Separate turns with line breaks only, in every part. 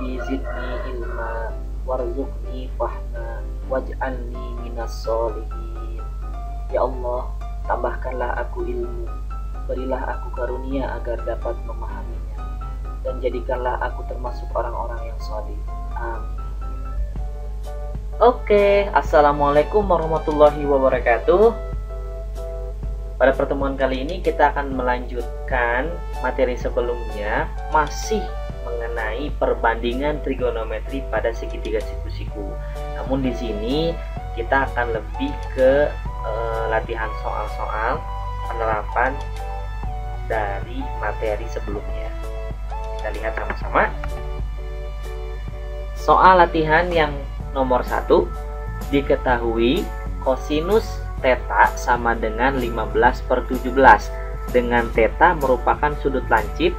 Rabbi zidni ilma warzuqni fahma waj'alni minas sholihin. Ya Allah, tambahkanlah aku ilmu, berilah aku karunia agar dapat memahaminya, dan jadikanlah aku termasuk orang-orang yang sholih. Amin. Oke, assalamualaikum warahmatullahi wabarakatuh. Pada pertemuan kali ini kita akan melanjutkan materi sebelumnya, masih mengenai perbandingan trigonometri pada segitiga siku-siku. Namun di sini kita akan lebih ke latihan soal-soal penerapan dari materi sebelumnya. Kita lihat sama-sama. Soal latihan yang nomor 1, diketahui kosinus theta sama dengan 15/17. Dengan theta merupakan sudut lancip,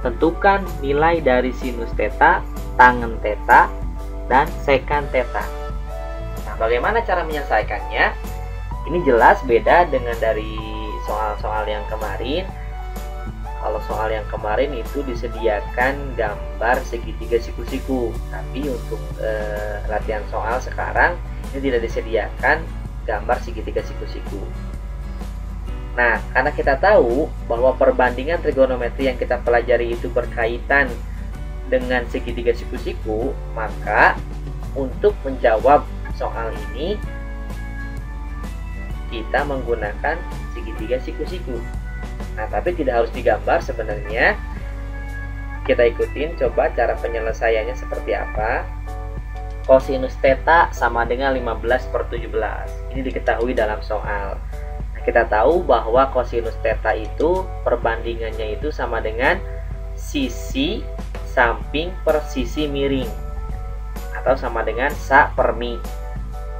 tentukan nilai dari sinus theta, tangen theta, dan sekan theta. Nah, bagaimana cara menyelesaikannya? Ini jelas beda dengan dari soal-soal yang kemarin. Kalau soal yang kemarin itu disediakan gambar segitiga siku-siku, tapi untuk latihan soal sekarang ini tidak disediakan gambar segitiga siku-siku. Nah, karena kita tahu bahwa perbandingan trigonometri yang kita pelajari itu berkaitan dengan segitiga siku-siku, maka untuk menjawab soal ini kita menggunakan segitiga siku-siku. Nah, tapi tidak harus digambar sebenarnya. Kita ikutin coba cara penyelesaiannya seperti apa. Kosinus theta sama dengan 15/17. Ini diketahui dalam soal. Nah, kita tahu bahwa kosinus theta itu perbandingannya itu sama dengan sisi samping per sisi miring, atau sama dengan sa per mi.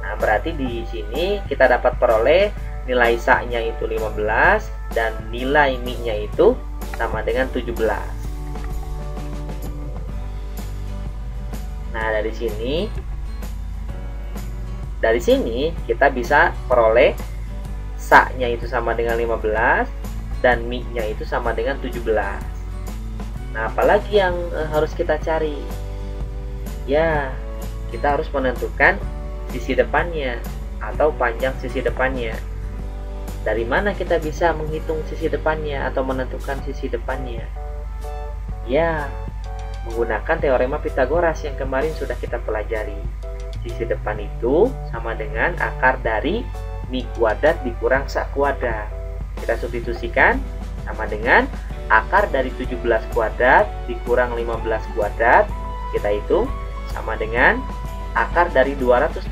Nah, berarti di sini kita dapat peroleh nilai sa-nya itu 15 dan nilai mi-nya itu sama dengan 17. Nah, dari sini kita bisa peroleh sa-nya itu sama dengan 15 dan mi-nya itu sama dengan 17. Nah, apalagi yang harus kita cari? Ya, kita harus menentukan sisi depannya atau panjang sisi depannya. Dari mana kita bisa menghitung sisi depannya atau menentukan sisi depannya? Ya, menggunakan teorema Pitagoras yang kemarin sudah kita pelajari. Sisi depan itu sama dengan akar dari mi kuadrat dikurang sa kuadrat. Kita substitusikan sama dengan akar dari 17 kuadrat dikurang 15 kuadrat. Kita hitung sama dengan akar dari 289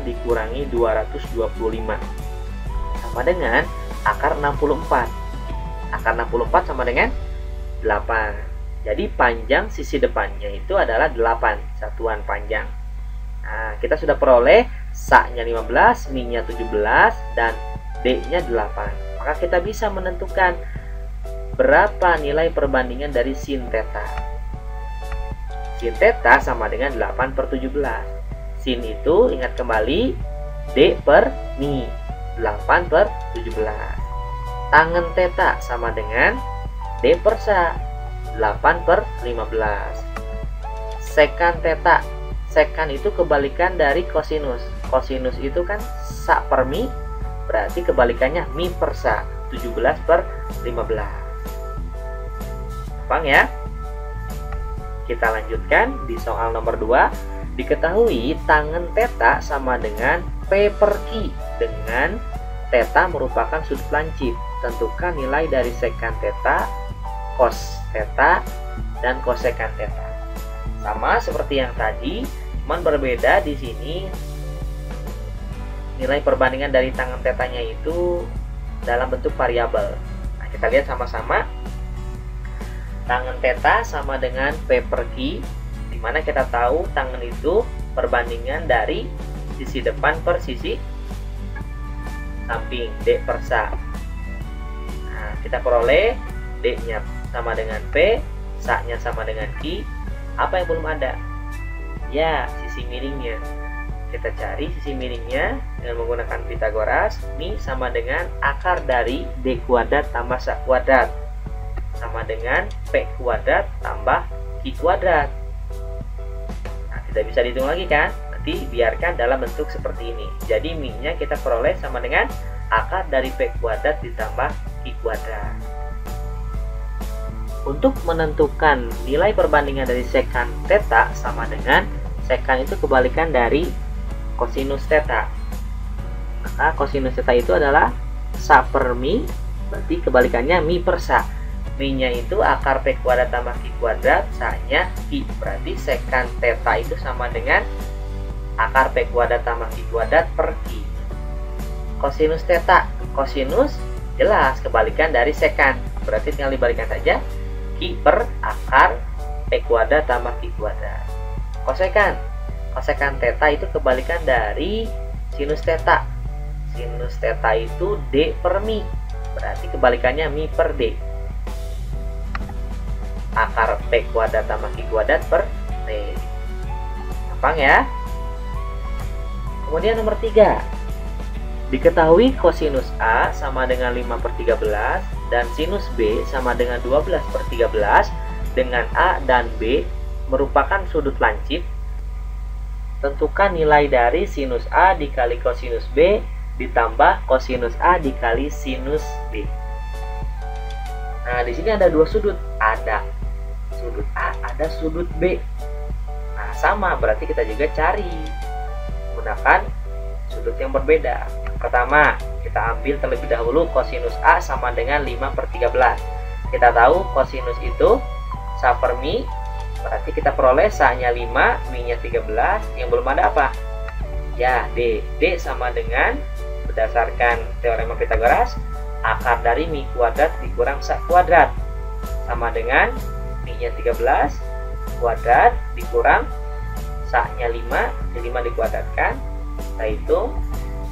dikurangi 225. Sama dengan akar 64. Akar 64 sama dengan 8. Jadi panjang sisi depannya itu adalah 8, satuan panjang. Nah, kita sudah peroleh sa-nya 15, mi-nya 17, dan d-nya 8. Maka kita bisa menentukan berapa nilai perbandingan dari sin theta. Sin theta sama dengan 8/17. Sin itu ingat kembali d per mi, 8/17. Tangen theta sama dengan d per sa, 8/15. Sekan theta, sekan itu kebalikan dari kosinus. Kosinus itu kan sa per mi, berarti kebalikannya mi per sa, 17/15. Gampang ya? Kita lanjutkan di soal nomor 2. Diketahui tangen theta sama dengan P per Q dengan theta merupakan sudut lancip. Tentukan nilai dari sekan theta, cos theta, dan kosekan theta. Sama seperti yang tadi, cuman berbeda di sini nilai perbandingan dari tangen tetanya itu dalam bentuk variabel. Nah, kita lihat sama-sama. Tangen theta sama dengan P per Q, di mana kita tahu tangen itu perbandingan dari sisi depan per sisi samping, D per sa. Nah, kita peroleh D-nya sama dengan P, sa-nya sama dengan Q. Apa yang belum ada? Ya, sisi miringnya. Kita cari sisi miringnya dengan menggunakan Pitagoras. Mi sama dengan akar dari D kuadrat tambah sa kuadrat, sama dengan P kuadrat tambah Q kuadrat. Tidak bisa dihitung lagi kan? Nanti biarkan dalam bentuk seperti ini. Jadi Mi-nya kita peroleh sama dengan akar dari P kuadrat ditambah Q kuadrat. Untuk menentukan nilai perbandingan dari sekan theta sama dengan sekan itu kebalikan dari kosinus theta. Maka kosinus theta itu adalah sa per mi, berarti kebalikannya mi per sa. Mi-nya itu akar P kuadrat tambah Q kuadrat, sa-nya Q. Berarti sekan theta itu sama dengan akar P kuadrat tambah Q kuadrat per Q. Kosinus theta, kosinus jelas kebalikan dari sekan. Berarti tinggal dibalikan saja, Q per akar P kuadrat tambah Q kuadrat. Kosekan, kosekan theta itu kebalikan dari sinus theta. Sinus theta itu D per mi, berarti kebalikannya mi per D. Akar P kuadrat tambah Q kuadrat per T. Gampang ya. Kemudian nomor 3, diketahui kosinus A sama dengan 5 per 13 dan sinus B sama dengan 12 per 13 dengan A dan B merupakan sudut lancip. Tentukan nilai dari sinus A dikali kosinus B ditambah kosinus A dikali sinus B. Nah, di sini ada dua sudut, ada sudut A, ada sudut B. Nah, sama, berarti kita juga cari menggunakan sudut yang berbeda. Pertama, kita ambil terlebih dahulu kosinus A sama dengan 5 per 13. Kita tahu kosinus itu sa per mi, berarti kita peroleh sa-nya 5, mi-nya 13, yang belum ada apa? Ya, D. D sama dengan, berdasarkan teorema Pythagoras, akar dari mi kuadrat dikurang sa kuadrat. Sama dengan mi-nya 13 kuadrat dikurang sa-nya 5, 5 dikuadratkan. Setelah itu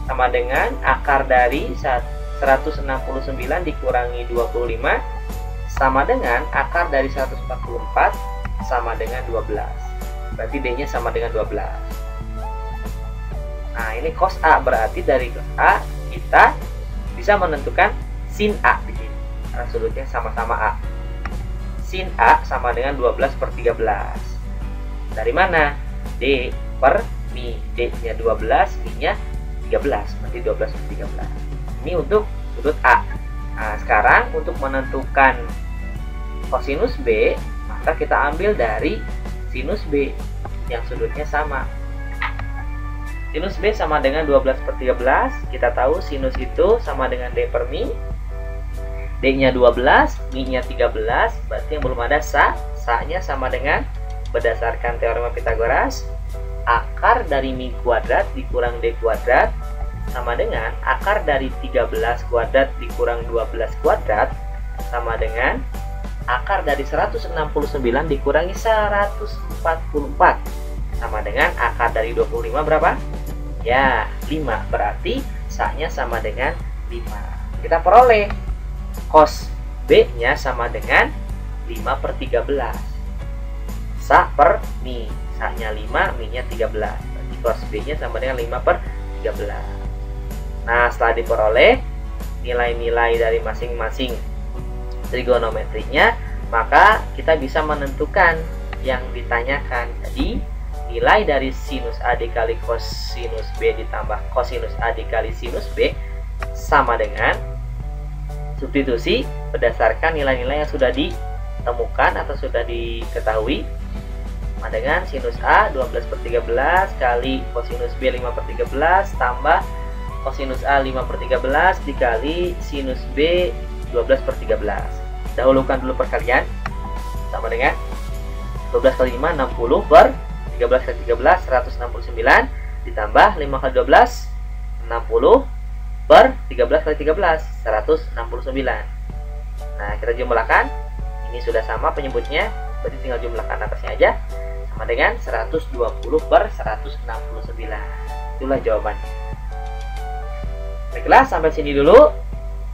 sama dengan akar dari 169 dikurangi 25 sama dengan akar dari 144 sama dengan 12. Berarti D-nya sama dengan 12. Nah, ini cos A, berarti dari cos A kita bisa menentukan sin A di sini. Karena sudutnya sama-sama A. Sin A sama dengan 12 per 13. Dari mana? D per mi. D-nya 12, mi-nya 13. Berarti 12 per 13. Ini untuk sudut A. Nah, sekarang untuk menentukan kosinus B, maka kita ambil dari sinus B yang sudutnya sama. Sinus B sama dengan 12 per 13. Kita tahu sinus itu sama dengan D per mi. D-nya 12, mi-nya 13. Berarti yang belum ada sa. Sa-nya sama dengan, berdasarkan teorema Pythagoras, akar dari mi kuadrat dikurang D kuadrat sama dengan akar dari 13 kuadrat dikurang 12 kuadrat sama dengan akar dari 169 dikurangi 144 sama dengan akar dari 25 berapa? Ya, 5. Berarti sa-nya sama dengan 5. Kita peroleh cos B-nya sama dengan 5 per 13. Sa per mi. Sa-nya 5, mi-nya 13. Berarti cos B-nya sama dengan 5 per 13. Nah, setelah diperoleh nilai-nilai dari masing-masing trigonometrinya, maka kita bisa menentukan yang ditanyakan. Jadi, nilai dari sinus A dikali kosinus B ditambah kosinus A dikali sinus B sama dengan substitusi berdasarkan nilai-nilai yang sudah ditemukan atau sudah diketahui. Sama dengan sinus A 12 per 13 kali kosinus B 5 per 13 tambah kosinus A 5 per 13 dikali sinus B 12 per 13. Dahulukan dulu perkalian. Sama dengan 12 kali 5 60 per 13 kali 13 169 ditambah 5 kali 12 60 per 13 kali 13 169. Nah, kita jumlahkan. Ini sudah sama penyebutnya, berarti tinggal jumlahkan atasnya aja. Sama dengan 120 per 169. Itulah jawabannya. Baiklah, sampai sini dulu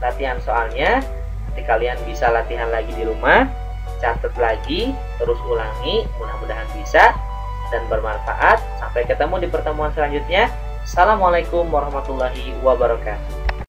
latihan soalnya. Nanti kalian bisa latihan lagi di rumah, catat lagi, terus ulangi. Mudah-mudahan bisa dan bermanfaat. Sampai ketemu di pertemuan selanjutnya. Assalamualaikum warahmatullahi wabarakatuh.